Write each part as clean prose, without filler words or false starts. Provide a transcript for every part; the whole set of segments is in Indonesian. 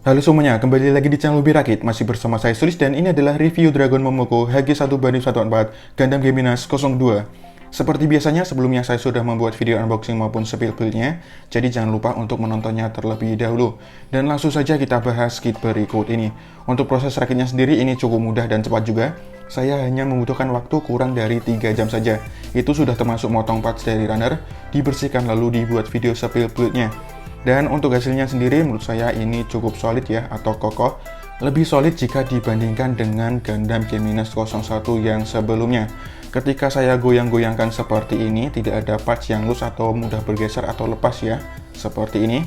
Halo semuanya, kembali lagi di channel Lebih Rakit. Masih bersama saya Sulis dan ini adalah review Dragon Momoko HG1/114 Gundam Geminas 02. Seperti biasanya sebelumnya saya sudah membuat video unboxing maupun spill build-nya, jadi jangan lupa untuk menontonnya terlebih dahulu. Dan langsung saja kita bahas kit berikut ini. Untuk proses rakitnya sendiri ini cukup mudah dan cepat juga. Saya hanya membutuhkan waktu kurang dari 3 jam saja. Itu sudah termasuk motong parts dari runner, dibersihkan lalu dibuat video spill build-nya. Dan untuk hasilnya sendiri menurut saya ini cukup solid ya, atau kokoh. Lebih solid jika dibandingkan dengan Gundam Geminas 01 yang sebelumnya. Ketika saya goyang-goyangkan seperti ini, tidak ada parts yang loose atau mudah bergeser atau lepas ya, seperti ini.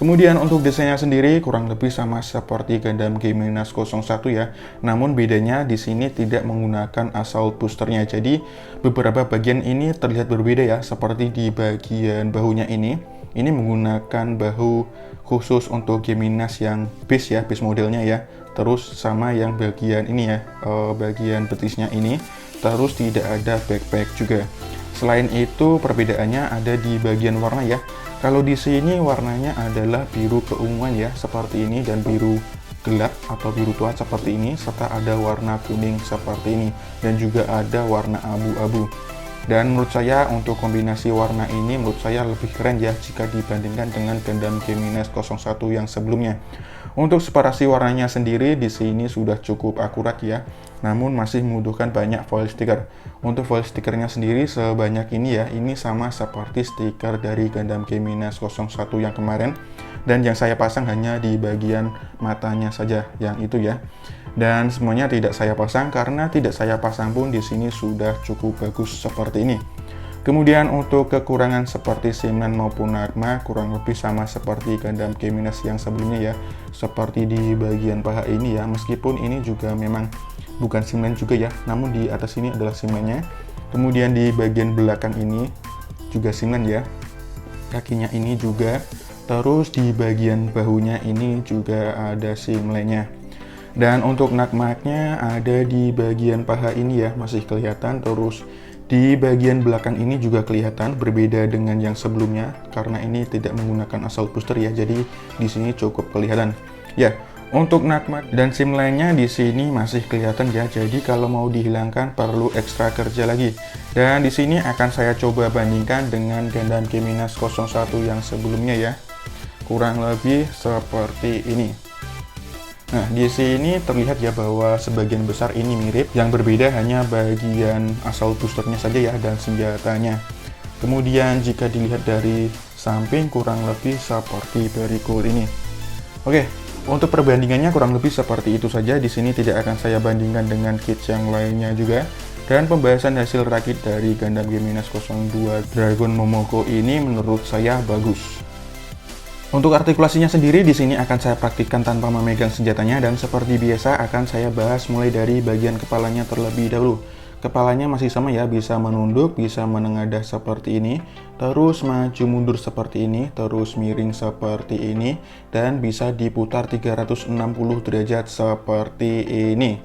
Kemudian untuk desainnya sendiri kurang lebih sama seperti Gundam Geminas 01 ya. Namun bedanya di sini tidak menggunakan assault boosternya. Jadi beberapa bagian ini terlihat berbeda ya, seperti di bagian bahunya ini menggunakan bahu khusus untuk Geminas yang base ya, base modelnya ya. Terus sama yang bagian ini ya, bagian betisnya ini. Terus tidak ada backpack juga. Selain itu perbedaannya ada di bagian warna ya. Kalau di sini warnanya adalah biru keunguan ya, seperti ini, dan biru gelap atau biru tua seperti ini, serta ada warna kuning seperti ini, dan juga ada warna abu-abu. Dan menurut saya untuk kombinasi warna ini menurut saya lebih keren ya jika dibandingkan dengan Gundam Geminas 01 yang sebelumnya. Untuk separasi warnanya sendiri di sini sudah cukup akurat ya, namun masih membutuhkan banyak foil stiker. Untuk foil stikernya sendiri sebanyak ini ya, ini sama seperti stiker dari Gundam Geminas 01 yang kemarin. Dan yang saya pasang hanya di bagian matanya saja, yang itu ya. Dan semuanya tidak saya pasang karena tidak saya pasang pun di sini sudah cukup bagus seperti ini. Kemudian untuk kekurangan seperti Simlan maupun Nagma kurang lebih sama seperti Gundam Geminas yang sebelumnya ya. Seperti di bagian paha ini ya, meskipun ini juga memang bukan Simlan juga ya, namun di atas ini adalah Simlannya. Kemudian di bagian belakang ini juga Simlan ya. Kakinya ini juga. Terus di bagian bahunya ini juga ada Simlannya. Dan untuk nagmaknya ada di bagian paha ini ya, masih kelihatan. Terus di bagian belakang ini juga kelihatan, berbeda dengan yang sebelumnya karena ini tidak menggunakan assault booster ya, jadi di sini cukup kelihatan. Ya, untuk nagmak dan simlannya di sini masih kelihatan ya, jadi kalau mau dihilangkan perlu ekstra kerja lagi. Dan di sini akan saya coba bandingkan dengan Gundam Geminas 01 yang sebelumnya ya. Kurang lebih seperti ini. Nah, di sini terlihat ya bahwa sebagian besar ini mirip, yang berbeda hanya bagian assault boosternya saja ya dan senjatanya. Kemudian jika dilihat dari samping kurang lebih seperti berikut ini. Oke, untuk perbandingannya kurang lebih seperti itu saja. Di sini tidak akan saya bandingkan dengan kit yang lainnya juga. Dan pembahasan hasil rakit dari Gundam Geminas 02 Dragon Momoko ini menurut saya bagus. Untuk artikulasinya sendiri di sini akan saya praktikkan tanpa memegang senjatanya, dan seperti biasa akan saya bahas mulai dari bagian kepalanya terlebih dahulu. Kepalanya masih sama ya, bisa menunduk, bisa menengadah seperti ini, terus maju mundur seperti ini, terus miring seperti ini, dan bisa diputar 360 derajat seperti ini.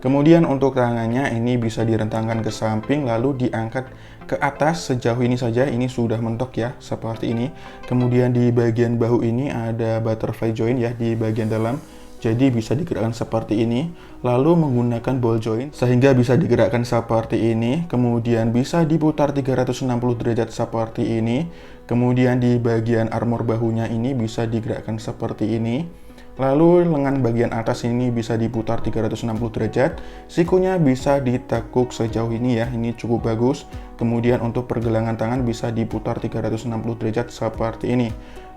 Kemudian untuk tangannya ini bisa direntangkan ke samping lalu diangkat ke atas sejauh ini saja. Ini sudah mentok ya, seperti ini. Kemudian di bagian bahu ini ada butterfly joint ya di bagian dalam. Jadi bisa digerakkan seperti ini. Lalu menggunakan ball joint sehingga bisa digerakkan seperti ini. Kemudian bisa diputar 360 derajat seperti ini. Kemudian di bagian armor bahunya ini bisa digerakkan seperti ini. Lalu lengan bagian atas ini bisa diputar 360 derajat, sikunya bisa ditekuk sejauh ini ya, ini cukup bagus. Kemudian untuk pergelangan tangan bisa diputar 360 derajat seperti ini.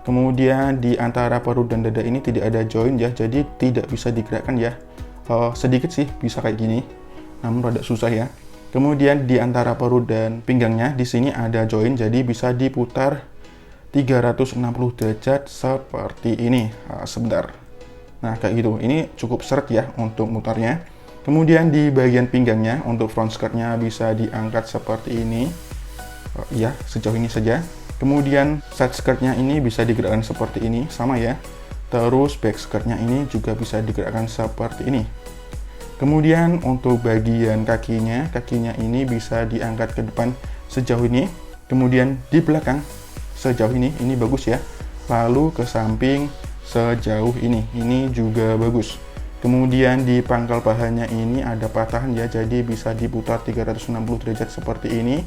Kemudian di antara perut dan dada ini tidak ada joint ya, jadi tidak bisa digerakkan ya. Sedikit sih bisa kayak gini, namun rada susah ya. Kemudian di antara perut dan pinggangnya di sini ada joint, jadi bisa diputar 360 derajat seperti ini. Sebentar. Nah, kayak gitu. Ini cukup seret ya untuk mutarnya. Kemudian di bagian pinggangnya, untuk front skirtnya bisa diangkat seperti ini. Ya, sejauh ini saja. Kemudian side skirtnya ini bisa digerakkan seperti ini, sama ya. Terus back skirtnya ini juga bisa digerakkan seperti ini. Kemudian untuk bagian kakinya ini bisa diangkat ke depan sejauh ini. Kemudian di belakang sejauh ini bagus ya. Lalu ke samping sejauh ini juga bagus. Kemudian di pangkal pahannya ini ada patahan ya, jadi bisa diputar 360 derajat seperti ini.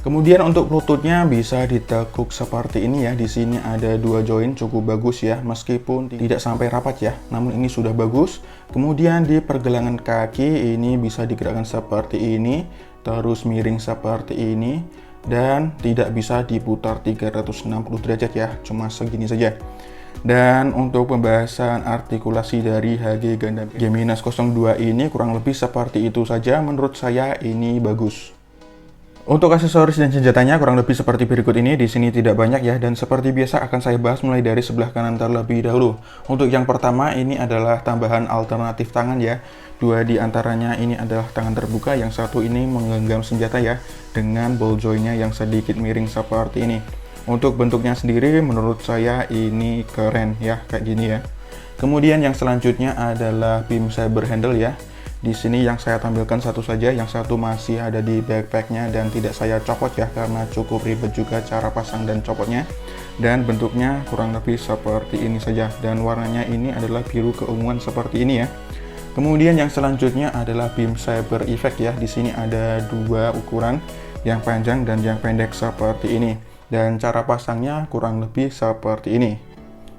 Kemudian untuk lututnya bisa ditekuk seperti ini ya. Di sini ada 2 join, cukup bagus ya, meskipun tidak sampai rapat ya, namun ini sudah bagus. Kemudian di pergelangan kaki ini bisa digerakkan seperti ini, terus miring seperti ini, dan tidak bisa diputar 360 derajat ya, cuma segini saja. Dan untuk pembahasan artikulasi dari HG Gundam Geminas 02 ini kurang lebih seperti itu saja. Menurut saya ini bagus. Untuk aksesoris dan senjatanya kurang lebih seperti berikut ini. Di sini tidak banyak ya, dan seperti biasa akan saya bahas mulai dari sebelah kanan terlebih dahulu. Untuk yang pertama ini adalah tambahan alternatif tangan ya. 2 di antaranya ini adalah tangan terbuka, yang satu ini menggenggam senjata ya, dengan ball joint-nya yang sedikit miring seperti ini. Untuk bentuknya sendiri menurut saya ini keren ya, kayak gini ya. Kemudian yang selanjutnya adalah beam saber handle ya. Di sini yang saya tampilkan satu saja, yang satu masih ada di backpacknya dan tidak saya copot ya, karena cukup ribet juga cara pasang dan copotnya. Dan bentuknya kurang lebih seperti ini saja, dan warnanya ini adalah biru keunguan seperti ini ya. Kemudian yang selanjutnya adalah beam saber effect ya. Di sini ada 2 ukuran, yang panjang dan yang pendek seperti ini. Dan cara pasangnya kurang lebih seperti ini.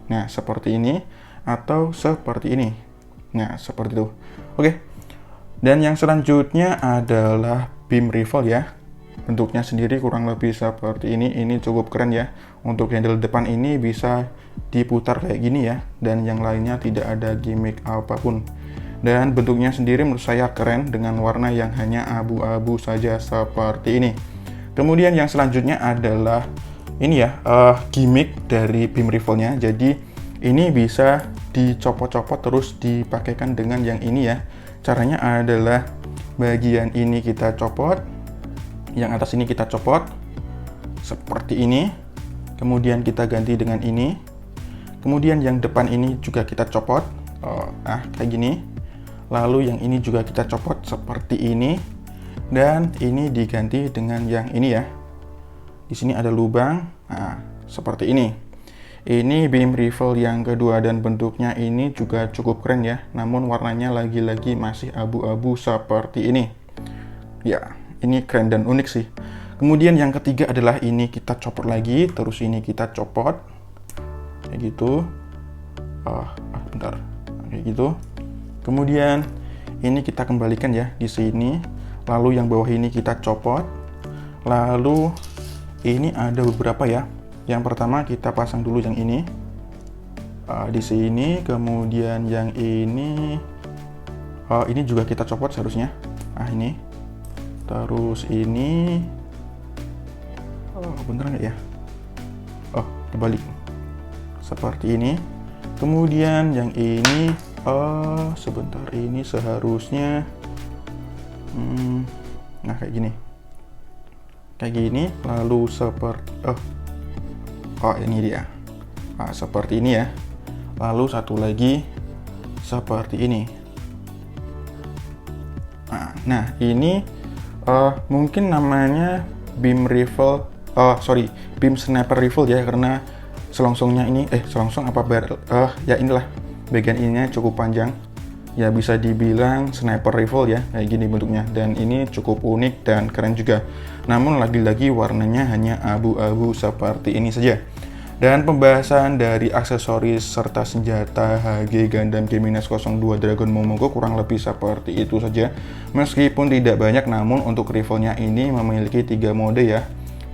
Nah, seperti ini atau seperti ini. Nah, seperti itu. Oke. Dan yang selanjutnya adalah beam rifle ya. Bentuknya sendiri kurang lebih seperti ini. Ini cukup keren ya. Untuk handle depan ini bisa diputar kayak gini ya. Dan yang lainnya tidak ada gimmick apapun. Dan bentuknya sendiri menurut saya keren dengan warna yang hanya abu-abu saja seperti ini. Kemudian yang selanjutnya adalah ini ya, gimmick dari beam rifle-nya. Jadi ini bisa dicopot-copot terus dipakaikan dengan yang ini ya. Caranya adalah bagian ini kita copot, yang atas ini kita copot seperti ini, kemudian kita ganti dengan ini, kemudian yang depan ini juga kita copot, kayak gini, lalu yang ini juga kita copot seperti ini, dan ini diganti dengan yang ini ya. Di sini ada lubang, seperti ini. Ini beam rifle yang kedua, dan bentuknya ini juga cukup keren ya, namun warnanya lagi-lagi masih abu-abu seperti ini. Ya, ini keren dan unik sih. Kemudian yang ketiga adalah ini kita copot lagi, terus ini kita copot. Kayak gitu. Bentar. Kayak gitu. Kemudian ini kita kembalikan ya di sini. Lalu yang bawah ini kita copot. Lalu ini ada beberapa ya. Yang pertama kita pasang dulu yang ini di sini, kemudian yang ini juga kita copot seharusnya. Ini, terus ini, bener nggak ya? Kebalik, seperti ini. Kemudian yang ini, sebentar, ini seharusnya, nah kayak gini, lalu seperti, ini dia. Seperti ini ya. Lalu satu lagi seperti ini. Nah, ini mungkin namanya beam rifle, beam sniper rifle ya, karena selongsongnya ini, ya inilah, bagian ininya cukup panjang. Ya bisa dibilang sniper rifle ya, kayak gini bentuknya, dan ini cukup unik dan keren juga. Namun lagi-lagi warnanya hanya abu-abu seperti ini saja. Dan pembahasan dari aksesoris serta senjata HG Gundam Geminas 02 Dragon Momoko kurang lebih seperti itu saja. Meskipun tidak banyak, namun untuk rifle-nya ini memiliki 3 mode ya.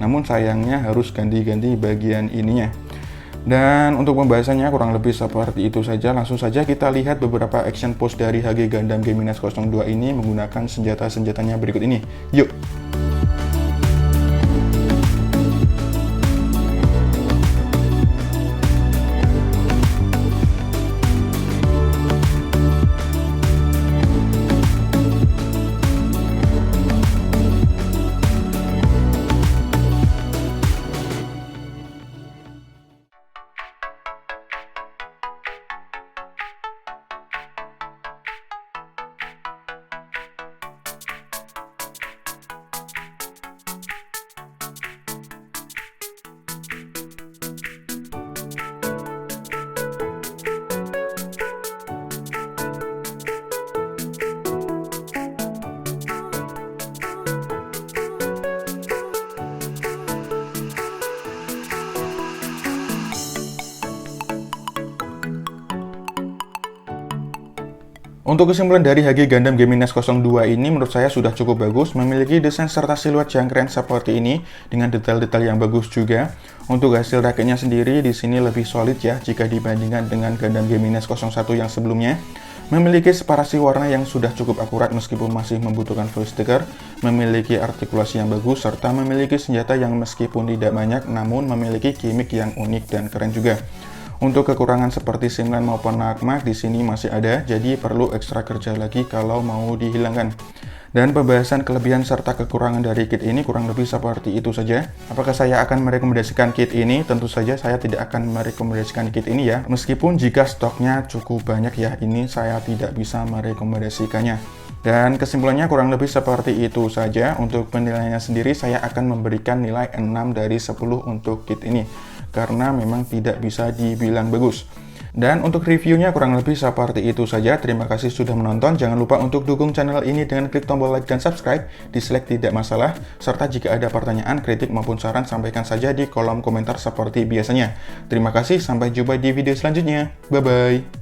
Namun sayangnya harus ganti-ganti bagian ininya. Dan untuk pembahasannya kurang lebih seperti itu saja. Langsung saja kita lihat beberapa action pose dari HG Gundam Geminas 02 ini menggunakan senjata-senjatanya berikut ini. Yuk! Untuk kesimpulan dari HG Gundam Geminas 02 ini menurut saya sudah cukup bagus, memiliki desain serta siluet yang keren seperti ini dengan detail-detail yang bagus juga. Untuk hasil rakitnya sendiri di sini lebih solid ya jika dibandingkan dengan Gundam Geminas 01 yang sebelumnya. Memiliki separasi warna yang sudah cukup akurat meskipun masih membutuhkan full sticker, memiliki artikulasi yang bagus, serta memiliki senjata yang meskipun tidak banyak namun memiliki gimmick yang unik dan keren juga. Untuk kekurangan seperti simlan maupun nakmak di sini masih ada, jadi perlu ekstra kerja lagi kalau mau dihilangkan. Dan pembahasan kelebihan serta kekurangan dari kit ini kurang lebih seperti itu saja. Apakah saya akan merekomendasikan kit ini? Tentu saja saya tidak akan merekomendasikan kit ini ya. Meskipun jika stoknya cukup banyak ya, ini saya tidak bisa merekomendasikannya. Dan kesimpulannya kurang lebih seperti itu saja. Untuk penilaiannya sendiri saya akan memberikan nilai 6 dari 10 untuk kit ini, karena memang tidak bisa dibilang bagus. Dan untuk reviewnya kurang lebih seperti itu saja. Terima kasih sudah menonton. Jangan lupa untuk dukung channel ini dengan klik tombol like dan subscribe. Dislike tidak masalah. Serta jika ada pertanyaan, kritik maupun saran, sampaikan saja di kolom komentar seperti biasanya. Terima kasih, sampai jumpa di video selanjutnya. Bye-bye.